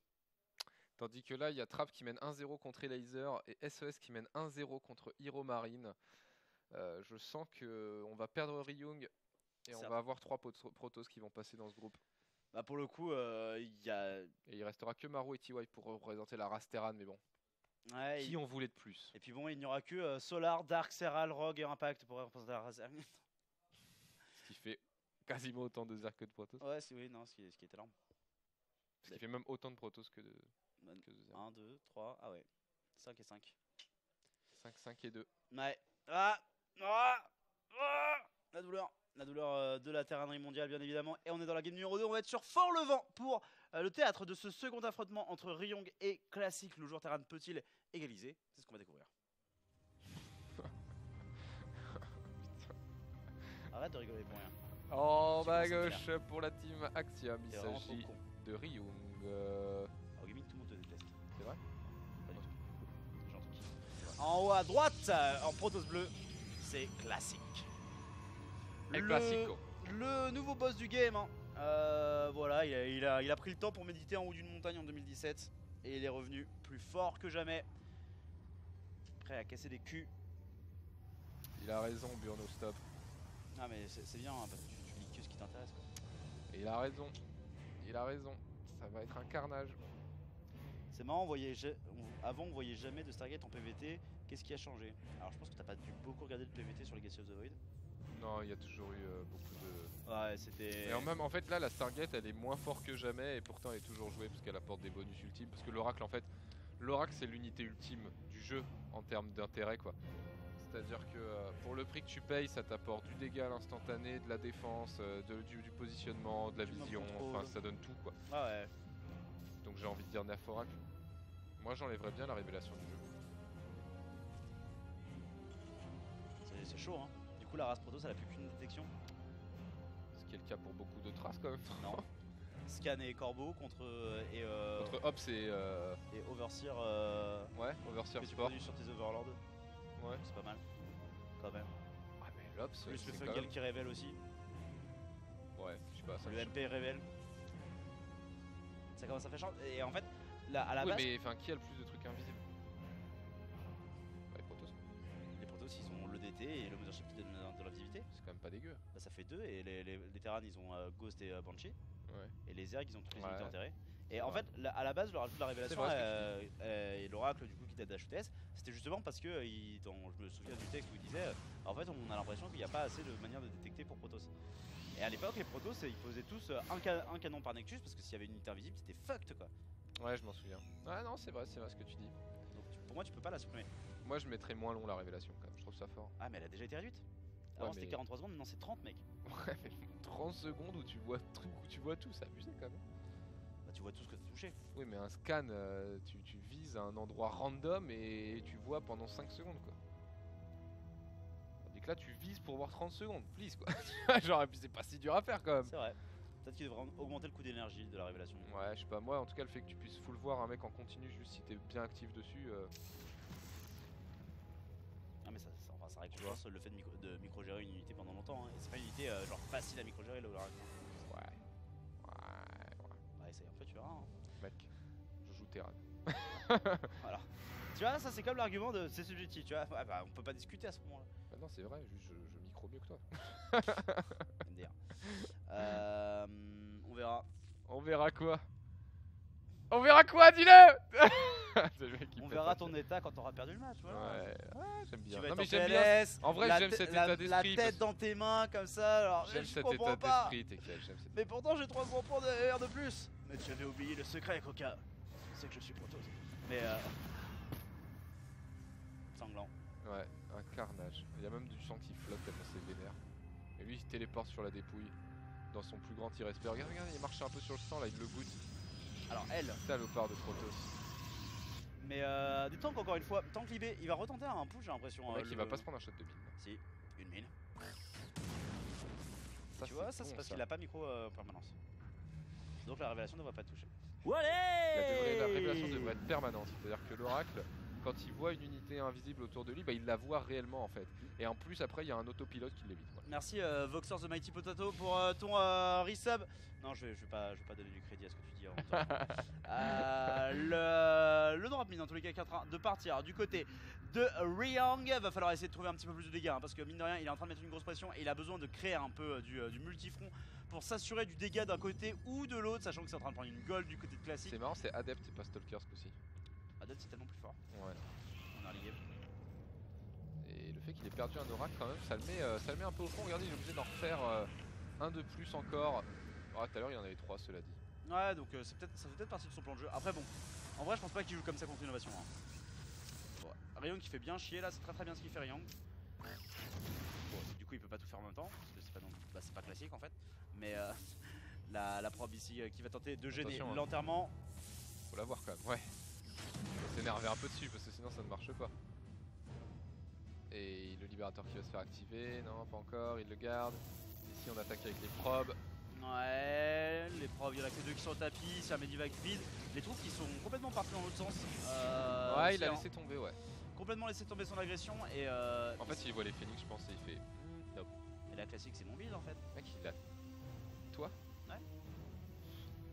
Tandis que là, il y a Trap qui mène 1-0 contre Elaser et SES qui mène 1-0 contre Hero Marine. Je sens qu'on va perdre Ryung et on va avoir 3 Protoss qui vont passer dans ce groupe. Bah pour le coup, il y a... Et il restera que Maru et TY pour représenter la race Terran, mais bon. Ouais, Qui on voulait de plus? Et puis bon, il n'y aura que Solar, Dark, Serral, Rogue et Impact pour représenter la race. Ce qui fait quasiment autant de Zerg que de Protoss. Ouais, oui, non, ce qui est énorme. Ce qui fait même autant de Protoss que de Zerg. 1, 2, 3, ah ouais. 5 et 5. 5, 5 et 2. Ouais. La douleur de la terranerie mondiale, bien évidemment. Et on est dans la game numéro 2. On va être sur Fort-Levant pour le théâtre de ce second affrontement entre Ryung et Classic. Le joueur Terran peut-il égaliser? C'est ce qu'on va découvrir. Arrête de rigoler pour rien. En bas à Tu commences à gauche pour la team Axiom, il T'es vraiment s'agit trop con. de Ryung. Au gaming, tout le monde te déteste. C'est vrai? Pas du tout. Gentil. En haut à droite, en Protoss bleu, c'est Classic. El Classico. Le nouveau boss du game. Hein. Voilà, il a pris le temps pour méditer en haut d'une montagne en 2017. Et il est revenu plus fort que jamais. Prêt à casser des culs. Il a raison, Burno, stop. Ah mais c'est bien, hein, parce que tu lis que ce qui t'intéresse. Et il a raison. Il a raison. Ça va être un carnage. C'est marrant, avant on voyait jamais de Stargate en PVT. Qu'est-ce qui a changé? Alors je pense que t'as pas dû beaucoup regarder le PVT sur Legacy of the Void. Non, il y a toujours eu beaucoup de... Ouais, c'était... Et en fait là la Stargate elle est moins forte que jamais et pourtant elle est toujours jouée parce qu'elle apporte des bonus ultimes. Parce que l'Oracle en fait, l'Oracle c'est l'unité ultime du jeu en termes d'intérêt quoi. C'est-à-dire que pour le prix que tu payes, ça t'apporte du dégât à l'instantané, de la défense, du positionnement, de la vision, enfin ça donne tout quoi. Ah ouais. Donc j'ai envie de dire Nerf Oracle. Moi j'enlèverais bien la révélation du jeu. C'est chaud hein. Du coup la race Protoss elle a plus qu'une détection. Ce qui est le cas pour beaucoup de traces quand même. Non. Scan et Corbeau contre Contre Ops et Overseer. ouais, Overseer Que tu Sport. produis sur tes Overlords. Ouais. C'est pas mal. Quand même. Ah mais l'Ops, Plus le c'est quand Fungal même... qui révèle aussi. Ouais, je sais pas, ça Le me- MP révèle. Ça commence à faire chance. Et en fait, là, à la Oui, base, mais enfin, qui a le plus de trucs invisibles? Bah, les Protoss. les Protoss ils ont le DT et le Mothership qui donne de la visibilité. C'est quand même pas dégueu. Bah, ça fait 2 et les Terran ils ont Ghost et Banshee. Ouais. Et les Zerg ils ont toutes les Ouais. unités enterrées. Et C'est en vrai. fait, à la base, le rajout de la révélation vrai ce que et l'oracle du coup qui date d'HTS, c'était justement parce que je me souviens du texte où il disait en fait on a l'impression qu'il n'y a pas assez de manières de détecter pour Protoss. Et à l'époque les Protoss ils faisaient tous un canon par Nectus parce que s'il y avait une unité invisible c'était fucked quoi. Ouais, je m'en souviens. Ah non, c'est vrai ce que tu dis. Donc pour moi tu peux pas la supprimer. Moi, je mettrais moins long la révélation quand même, je trouve ça fort. Ah mais elle a déjà été réduite. Avant Ouais, c'était mais- 43 secondes, maintenant c'est 30 mec. Ouais, mais 30 secondes où tu vois tout, c'est abusé quand même. Bah tu vois tout ce que t'as touché. Oui, mais un scan, tu vises à un endroit random et tu vois pendant 5 secondes quoi. Tandis que là, tu vises pour voir 30 secondes, please quoi. Genre, et puis c'est pas si dur à faire quand même. C'est vrai. Peut-être qu'il devrait augmenter le coût d'énergie de la révélation. Ouais, je sais pas, moi en tout cas, le fait que tu puisses full voir un mec en continu juste si t'es bien actif dessus. Ah, mais enfin, ça récompense le fait de micro-gérer une unité pendant longtemps. Hein. Et c'est pas une unité genre facile à micro-gérer le Oracle. Ouais. Bah, essaye un peu, tu verras. Hein. Mec, je joue Terran. Voilà. Tu vois, ça c'est comme l'argument de c'est subjectif, tu vois. Ah, bah, on peut pas discuter à ce moment-là. Bah non, c'est vrai, juste je micro mieux que toi. MDR. On verra. On verra quoi? On verra quoi, dis-le. C'est le mec qui On pète verra un ton câble. état quand t'auras perdu le match. Voilà. Ouais, j'aime Tu bien. vas Non être mais en j'aime bien. PLS, En vrai, j'aime cet état d'esprit. La tête dans tes mains comme ça. Alors, J'aime je cet comprends état pas. d'esprit, Tekel, j'aime cet Mais pourtant j'ai 3 gros points de R de plus. Mais tu avais oublié le secret, Coca. Tu sais que je suis protos. Mais sanglant. Ouais, un carnage. Il y a même du sang qui flotte tellement c'est vénère. Et lui il se téléporte sur la dépouille dans son plus grand irrespect. Regarde, il marche un peu sur le sang là, il le goûte. Alors elle. Salopard de Protoss. Mais dis-toi qu'encore une fois, tant qu'il il va retenter un push, j'ai l'impression. Le mec il va pas se prendre un shot de mine. Si, une mine. Ça, Tu vois, ça bon, c'est parce ça. qu'il a pas micro permanence. Donc la révélation ne devrait pas te toucher. La révélation devrait être permanente, c'est-à-dire que l'oracle, quand il voit une unité invisible autour de lui, bah, il la voit réellement en fait. Et en plus après il y a un autopilote qui l'évite. Voilà. Merci Voxer the Mighty Potato pour ton resub. Non, je vais pas donner du crédit à ce que tu dis en même temps. Le drop mine en tous les cas qui est en train de partir du côté de Ryang. Va falloir essayer de trouver un petit peu plus de dégâts hein, parce que mine de rien il est en train de mettre une grosse pression et il a besoin de créer un peu du multifront pour s'assurer du dégât d'un côté ou de l'autre, sachant que c'est en train de prendre une gold du côté de classique. C'est marrant, c'est Adept et pas Stalker ce coup-ci. Adept c'est tellement plus fort. Ouais. On a early game. Et le fait qu'il ait perdu un oracle quand même, ça le met un peu au fond. Regardez, il est obligé d'en refaire un de plus encore. Ah, tout à l'heure il y en avait 3 cela dit. Ouais, donc ça fait peut-être partie de son plan de jeu. Après bon, en vrai je pense pas qu'il joue comme ça contre l'innovation. Hein. Bon, Ryang qui fait bien chier là, c'est très bien ce qu'il fait Ryang. Bon, du coup il peut pas tout faire en même temps, parce que c'est pas classique en fait. Mais la probe ici qui va tenter de gêner Attention, hein. l'enterrement. Faut l'avoir quand même, ouais. Faut s'énerver un peu dessus parce que sinon ça ne marche pas. Et le libérateur qui va se faire activer, non pas encore, il le garde. Ici on attaque avec les probes. Ouais, les probes, il y en a que 2 qui sont au tapis, c'est un Medivac vide. Les troupes qui sont complètement partis dans l'autre sens. Ouais, il a aussi, laissé tomber, ouais. complètement laissé tomber son agression et En fait, il voit les phoenix, je pense, et il fait. Nope. et la classique c'est mon build en fait. Mec, il a. Toi?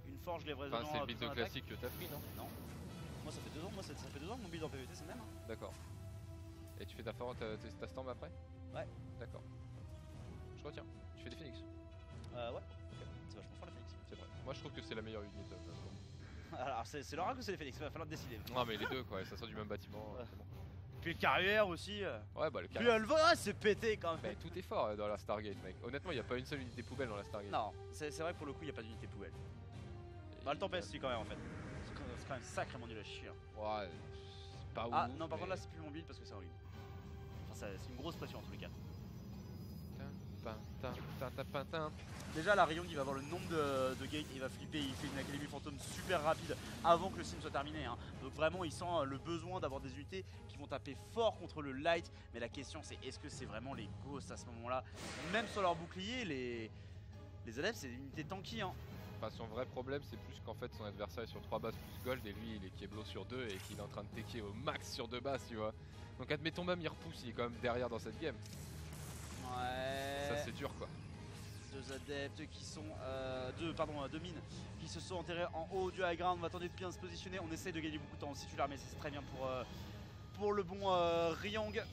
Une forge, les vrais Enfin, c'est le build de classique que t'as pris, non? Non. Moi ça fait 2 ans, ça fait 2 ans que mon build en PvT c'est le même. Hein. D'accord. Et tu fais ta storm après? Ouais. D'accord. Je retiens. Tu fais des phoenix? Ouais, ok. C'est vachement fort les Phoenix. C'est vrai. Moi je trouve que c'est la meilleure unité. Alors c'est l'oracle ou c'est les Phoenix? Il va falloir décider. Non mais les deux quoi, ça sort du même bâtiment. Ouais. C'est bon. Puis le carrière aussi. Ouais bah le Puis carré. le vote c'est pété quand Bah, même. tout est fort dans la Stargate mec. Honnêtement il n'y a pas une seule unité poubelle dans la Stargate. Non, c'est vrai que pour le coup il n'y a pas d'unité poubelle. Et Bah le Tempest si quand même en fait. C'est quand même sacrément nul à chier. Hein. Ouais, c'est pas ouf. Ah non par contre mais- là c'est plus mon build parce que c'est en ligne. Enfin c'est une grosse pression en tous les cas. Déjà là Ryong il va avoir le nombre de gates, il va flipper, il fait une académie fantôme super rapide avant que le sim soit terminé hein. Donc vraiment il sent le besoin d'avoir des unités qui vont taper fort contre le light. Mais la question c'est est-ce que c'est vraiment les ghosts à ce moment là? Même sur leur bouclier les adeptes c'est des unités tanky hein. Enfin, son vrai problème c'est plus qu'en fait son adversaire est sur 3 bases plus gold et lui il est Keblo sur 2 et qu'il est en train de techer au max sur 2 bases tu vois. Donc admettons même il repousse, il est quand même derrière dans cette game. Ouais. Ça c'est dur quoi. 2 adeptes qui sont deux mines qui se sont enterrés en haut du high ground. On va tenter de bien se positionner. On essaye de gagner beaucoup de temps aussi, tu l'as, mais c'est très bien pour le bon Ryang.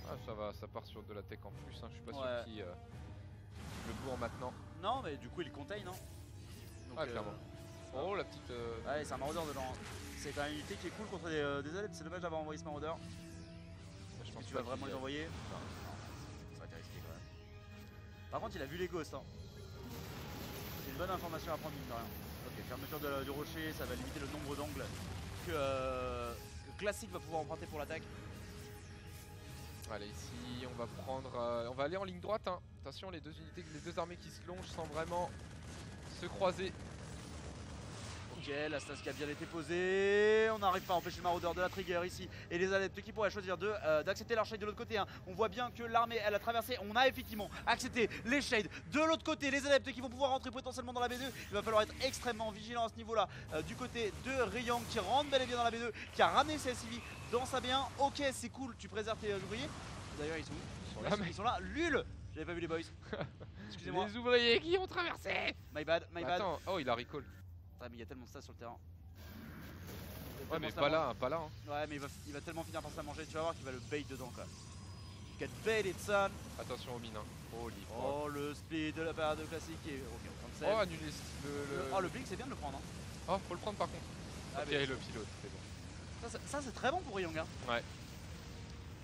Ah, ça va, ça part sur de la tech en plus, hein. Je suis pas Ouais. sûr qu'il le bourre maintenant. Non, mais du coup il contain. Hein. Donc, Ah, clairement. Oh la petite. Ouais, c'est un marauder dedans. C'est quand même une unité qui est cool contre des adeptes. C'est dommage d'avoir envoyé ce marauder. Je pense Tu pas vas vraiment qu'il les y a- envoyer? Non, ça va être risqué quand même. Par contre, il a vu les ghosts. Hein. C'est une bonne information à prendre, mine de rien. Ok, fermeture du rocher, ça va limiter le nombre d'angles que Classic va pouvoir emprunter pour l'attaque. Allez, ici on va prendre. On va aller en ligne droite. Hein. Attention, les deux unités, les deux armées qui se longent sans vraiment se croiser. Ok, Ok, la stas qui a bien été posée. On n'arrive pas à empêcher le maraudeur de la trigger ici. Et les adeptes qui pourraient choisir d'accepter leur shade de l'autre côté. Hein. On voit bien que l'armée elle a traversé. On a effectivement accepté les shades de l'autre côté. Les adeptes qui vont pouvoir rentrer potentiellement dans la B2. Il va falloir être extrêmement vigilant à ce niveau là. Du côté de Ryang qui rentre bel et bien dans la B2. Qui a ramené ses SCV dans sa B1. Ok, c'est cool, tu préserves tes ouvriers. D'ailleurs, ils sont où? Ils sont là. Lul. J'avais pas vu les boys. Excusez-moi. Les ouvriers qui ont traversé. My bad, my bad. Attends, oh il a recall. Ah, mais il y a tellement de stats sur le terrain. Ouais mais pas là, pas là. Hein. Ouais mais il va tellement finir par ça manger, tu vas voir qu'il va le bait dedans quoi. Get baited son. Attention aux mines. Hein. Holy fuck. Oh le split de la parade classique et ok, oh annulé le... Oh le blink c'est bien de le prendre hein. Oh faut le prendre par contre. Ah, ok mais... le pilote, c'est bon. Ça c'est très bon pour Ryong hein. Ouais.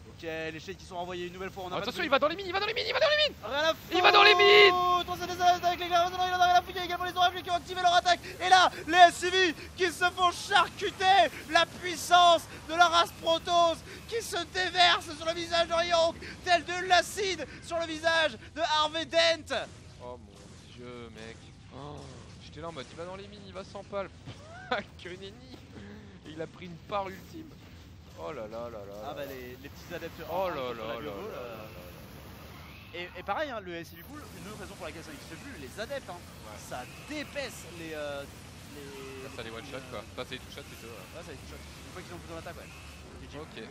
Ok, les shades qui sont renvoyés une nouvelle fois. On a attention, il va dans les mines, il va dans les mines, il va dans les mines. Rien à foutre. Il va dans les mines. Attention des adeptes avec les gars, il en a rien à foutre. Il y a également les oracles qui ont activé leur attaque. Et là, les SCV qui se font charcuter. La puissance de la race Protoss qui se déverse sur le visage de Ryong, tel de l'acide sur le visage de Harvey Dent. Oh mon dieu, mec. Oh, j'étais là en mode, il va dans les mines, il va sans pal. Que nenni. Il a pris une part ultime. Oh là là là là. Ah bah les petits adeptes. Oh là là là là. Et pareil, hein, le SCV pool, une autre raison pour laquelle ça n'existe plus, les adeptes, hein, Ouais. ça dépaisse les. Ça les one shot quoi. Enfin c'est les two shot plutôt. Ouais, ça les two shot. Une fois qu'ils ont plus dans l'attaque, ouais. Ok.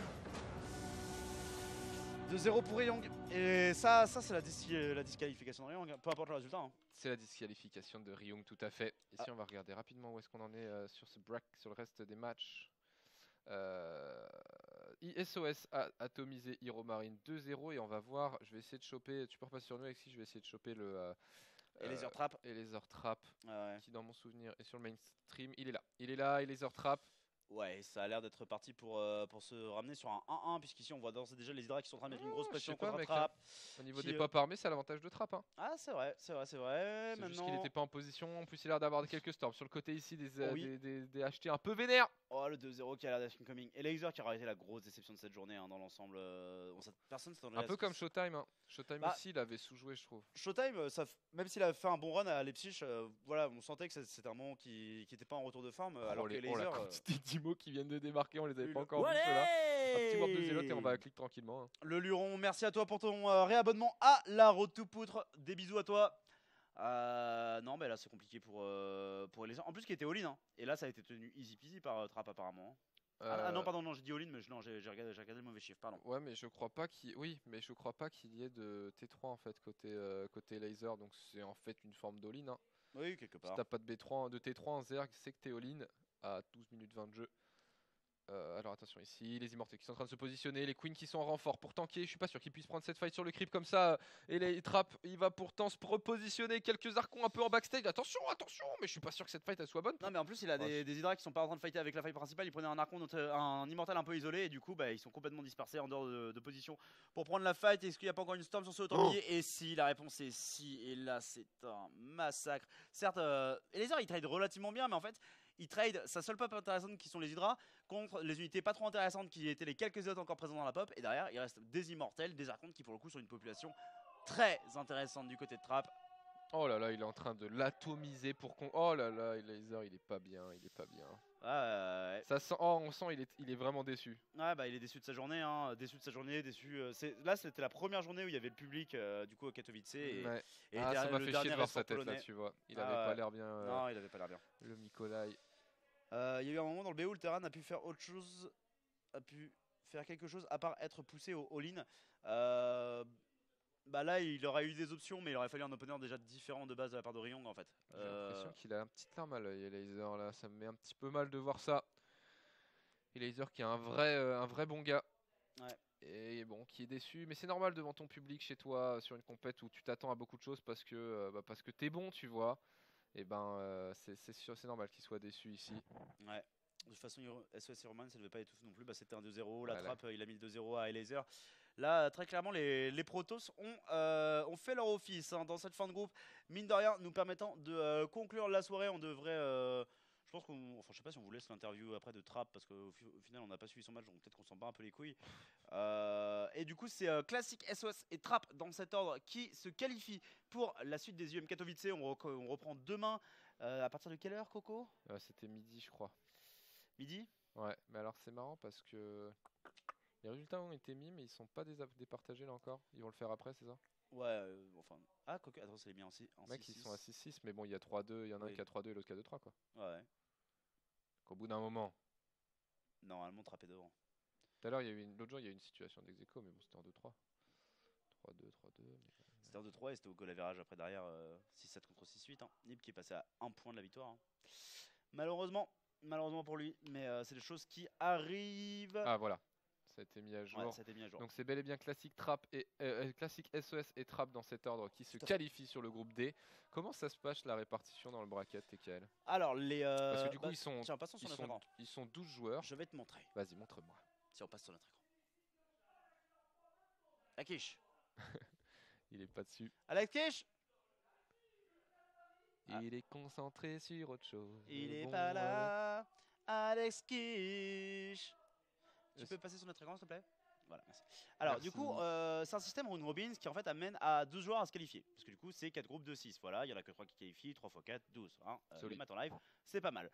2-0 pour Ryong. Et ça c'est la disqualification de Ryong, peu importe le résultat. Hein. C'est la disqualification de Ryong tout à fait. Ici on va regarder rapidement où est-ce qu'on en est sur ce break, sur le reste des matchs. SOS a atomisé Hero Marine 2-0 et on va voir, je vais essayer de choper, tu peux repasser sur nous Alexis, je vais essayer de choper le et les Trap. Et les Trap Ouais. qui dans mon souvenir est sur le mainstream, il est là et les Trap. Ouais, ça a l'air d'être parti pour se ramener sur un 1-1 puisqu'ici on voit d'ores et déjà les Hydra qui sont en train de mettre une grosse pression contre Trap. Au niveau des pop armés, c'est l'avantage de Trap. Hein. Ah c'est vrai. C'est Maintenant... juste qu'il n'était pas en position, en plus il a l'air d'avoir quelques storms. Sur le côté ici, des HT un peu vénères. Oh le 2-0 qui a l'air d'être incoming. Et Laser qui aura été la grosse déception de cette journée hein, dans l'ensemble. Personne s'attendait à un peu comme Showtime. Hein. Showtime aussi, il avait sous-joué je trouve. Showtime, même s'il a fait un bon run à Leipzig, voilà, on sentait que c'était un moment qui n'était pas en retour de forme. Alors que Laser... la quantité d'IMO qui viennent de démarquer, on les avait pas encore vus ceux-là. Un petit warp de Zélote et on va cliquer tranquillement. Hein. Le Luron, merci à toi pour ton réabonnement à la Road to Poutre. Des bisous à toi. Non, mais là c'est compliqué pour les en plus qui était all-in. Hein. Et là ça a été tenu easy peasy par Trap apparemment. Ah non, pardon, non, j'ai dit all-in, mais j'ai regardé le mauvais chiffre, pardon. Ouais, mais je crois pas qu'il y ait de T3 en fait côté laser, donc c'est en fait une forme d'all-in. Hein. Oui, quelque part. Si t'as pas de T3 en Zerg, c'est que t'es all-in à 12 minutes 20 de jeu. Alors attention ici, les immortels qui sont en train de se positionner, les queens qui sont en renfort pour tanker, je suis pas sûr qu'ils puissent prendre cette fight sur le creep comme ça, et les traps, il va pourtant se repositionner, quelques archons un peu en backstage, attention, mais je suis pas sûr que cette fight elle soit bonne. Non mais en plus il a des Hydra qui sont pas en train de fighter avec la fight principale, il prenait un archon, un immortel un peu isolé, et du coup ils sont complètement dispersés en dehors de position pour prendre la fight. Est-ce qu'il n'y a pas encore une storm sur ce automobile? Et si, la réponse est si, et là c'est un massacre. Certes, Laser il trade relativement bien, mais en fait il trade sa seule pop intéressante qui sont les Hydra contre les unités pas trop intéressantes qui étaient les quelques autres encore présents dans la pop. Et derrière il reste des immortels, des archons qui pour le coup sont une population très intéressante du côté de Trap. Oh là là, il est en train de l'atomiser pour qu'on... Oh là là, Laser il est pas bien, Ouais. Ça sent... Oh, on sent il est vraiment déçu. Ouais bah il est déçu de sa journée, hein. déçu. Là c'était la première journée où il y avait le public du coup au Katowice et ça m'a fait chier de voir sa tête là, tu vois. Il avait pas l'air bien. Non, il avait pas l'air bien. Le Nikolai. Il y a eu un moment dans le BO où le Terran a pu faire autre chose, a pu faire quelque chose à part être poussé au all-in. Bah là il aurait eu des options, mais il aurait fallu un opener déjà différent de base de la part de Ryong en fait. J'ai l'impression qu'il a un petit larme à l'œil, Laser là, ça me met un petit peu mal de voir ça. Et Laser qui est un vrai bon gars. Ouais. Et bon, qui est déçu, mais c'est normal devant ton public chez toi sur une compète où tu t'attends à beaucoup de choses parce que t'es bon, tu vois. Et ben c'est normal qu'il soit déçu ici. Ouais. De toute façon, SOS Roman, ça ne devait pas étouffer non plus. Bah, c'était un 2-0. La trappe, il a mis le 2-0 à Laser. Là, très clairement, les Protoss ont fait leur office hein, dans cette fin de groupe. Mine de rien, nous permettant de conclure la soirée. On devrait. Je pense qu'on. Enfin, je sais pas si on vous laisse l'interview après de Trap parce qu'au final, on n'a pas suivi son match. Donc peut-être qu'on s'en bat un peu les couilles. Et du coup, c'est Classic, SOS et Trap dans cet ordre qui se qualifient pour la suite des UM Katowice. On reprend demain À partir de quelle heure, Coco? C'était midi, je crois. Midi? Ouais, mais alors c'est marrant parce que les résultats ont été mis, mais ils sont pas départagés là encore. Ils vont le faire après, c'est ça? Ouais, enfin. Ah, Coco, attends, c'est bien aussi. En Mec, ils 6-6. sont à 6-6, mais bon, il y a 3-2, il y en a un Oui. qui a 3-2 et l'autre qui a 2-3 quoi. Ouais, Qu'au bout d'un moment. normalement, Trappé devant. Tout à l'heure, l'autre jour, il y a eu une situation d'ex-aequo, mais bon, c'était en 2-3. 3-2, 3-2. C'était en 2-3 et c'était au goal average après derrière 6-7 contre 6-8. Hein. Nib qui est passé à 1 point de la victoire. Hein. Malheureusement pour lui, mais c'est des choses qui arrivent. Ah voilà, ça a été mis à jour. Ouais, ça a été mis à jour. Donc c'est bel et bien classique Trap et classique SOS et Trap dans cet ordre qui se qualifient sur le groupe D. Comment ça se passe la répartition dans le bracket, TKL? Alors les Parce que du coup tiens, passons sur notre écran. ils sont 12 joueurs. Je vais te montrer. Vas-y, montre-moi. Si on passe sur notre écran. Akish. Il est pas dessus. Alex Kish. Ah. Il est concentré sur autre chose. Il est Bon, pas là. Alex Kish. Tu peux passer sur notre écran, s'il te plaît? Voilà, merci. Alors, Merci. du coup, c'est un système round robin qui en fait amène à 12 joueurs à se qualifier. Parce que du coup, c'est 4 groupes de 6. Voilà, il n'y en a que 3 qui qualifient, 3 x 4, 12. Hein. Les Solide. maths en live, c'est pas mal.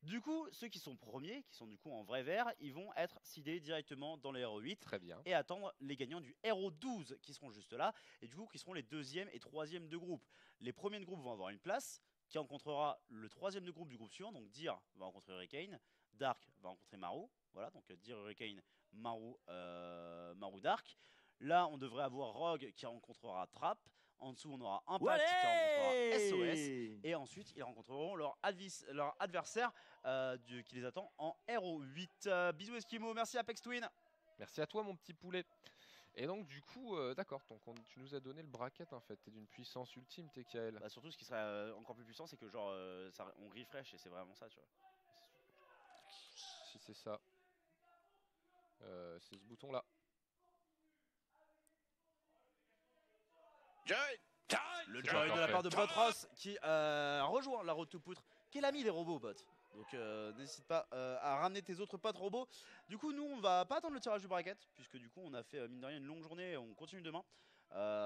Du coup, ceux qui sont premiers, qui sont du coup en vrai vert, ils vont être seedés directement dans les RO8 Très bien. et attendre les gagnants du RO12 qui seront juste là. Et du coup, qui seront les deuxième et troisième de groupe. Les premiers de groupe vont avoir une place qui rencontrera le troisième de groupe du groupe suivant. Donc, Dir va rencontrer Hurricane, Dark va rencontrer Maru. Voilà, donc Dir, Hurricane, Maru, Dark. Là, on devrait avoir Rogue qui rencontrera Trap. En dessous, on aura Impact qui rencontrera SOS. Et ensuite, ils rencontreront leur adversaire qui les attend en RO8. Bisous Eskimo, merci Apex Twin. Merci à toi, mon petit poulet. Et donc, du coup, d'accord, tu nous as donné le bracket en fait. T'es d'une puissance ultime, TKL. Bah, surtout, ce qui serait encore plus puissant, c'est que genre, on refresh et c'est vraiment ça, tu vois. Si c'est ça. C'est ce bouton là. Le C'est join pas de la part de parfait. Botros qui rejoint la road to poutre, qui est l'ami des robots bot. Donc n'hésite pas à ramener tes autres potes robots. Du coup, nous, on va pas attendre le tirage du bracket, puisque du coup, on a fait mine de rien une longue journée et on continue demain.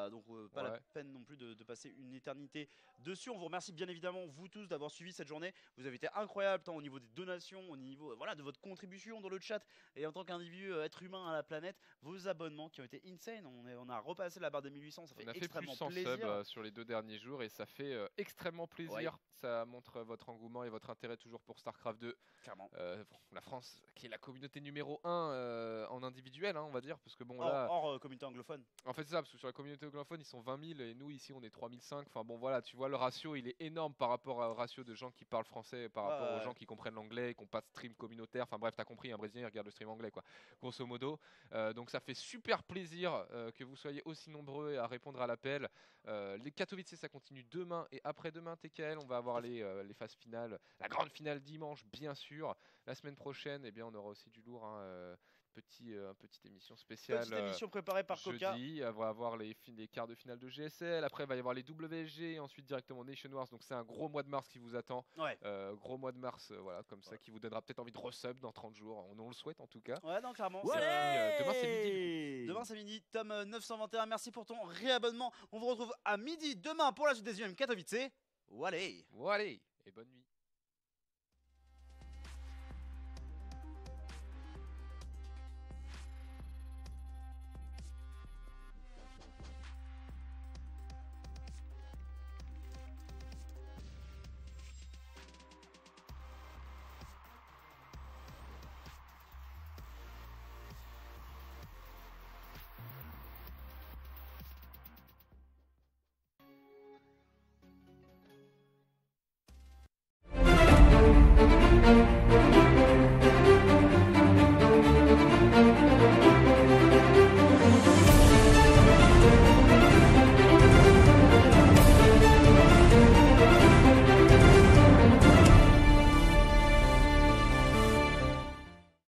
Donc pas la peine non plus de passer une éternité dessus. On vous remercie bien évidemment vous tous d'avoir suivi cette journée. Vous avez été incroyables tant au niveau des donations, au niveau voilà, de votre contribution dans le chat et en tant qu'individu être humain à la planète, vos abonnements qui ont été insane. On a repassé la barre des 1800, ça fait On a fait extrêmement plus 100 plaisir. subs sur les 2 derniers jours et ça fait extrêmement plaisir. Ouais. Ça montre votre engouement et votre intérêt toujours pour StarCraft 2. Clairement. La France qui est la communauté numéro 1 en individuel, hein, on va dire, parce que bon là, hors communauté anglophone. en fait c'est ça, parce que sur la communauté anglophone ils sont 20 000 et nous ici on est 3005. Enfin bon voilà, tu vois le ratio il est énorme par rapport au ratio de gens qui parlent français, par rapport aux gens qui comprennent l'anglais, qui n'ont pas de stream communautaire. Enfin bref, t'as compris, un Brésilien il regarde le stream anglais quoi, grosso modo. Donc ça fait super plaisir que vous soyez aussi nombreux à répondre à l'appel. Les Katowice ça continue demain et après-demain TKL, on va avoir les phases finales, la grande finale dimanche bien sûr. La semaine prochaine, eh bien, on aura aussi du lourd, hein, petite émission spéciale. Petite émission préparée par Coca. Jeudi, on va avoir les quarts de finale de GSL. Après, il va y avoir les WSG et ensuite directement Nation Wars. Donc, c'est un gros mois de mars qui vous attend. Ouais. Gros mois de mars, voilà, comme ça, qui vous donnera peut-être envie de resub dans 30 jours. On le souhaite en tout cas. Ouais, non, clairement. Demain, c'est midi. Demain, c'est midi. Tom 921, merci pour ton réabonnement. On vous retrouve à midi demain pour la suite des UM Katowice. Allez. Allez, et bonne nuit. Thank you.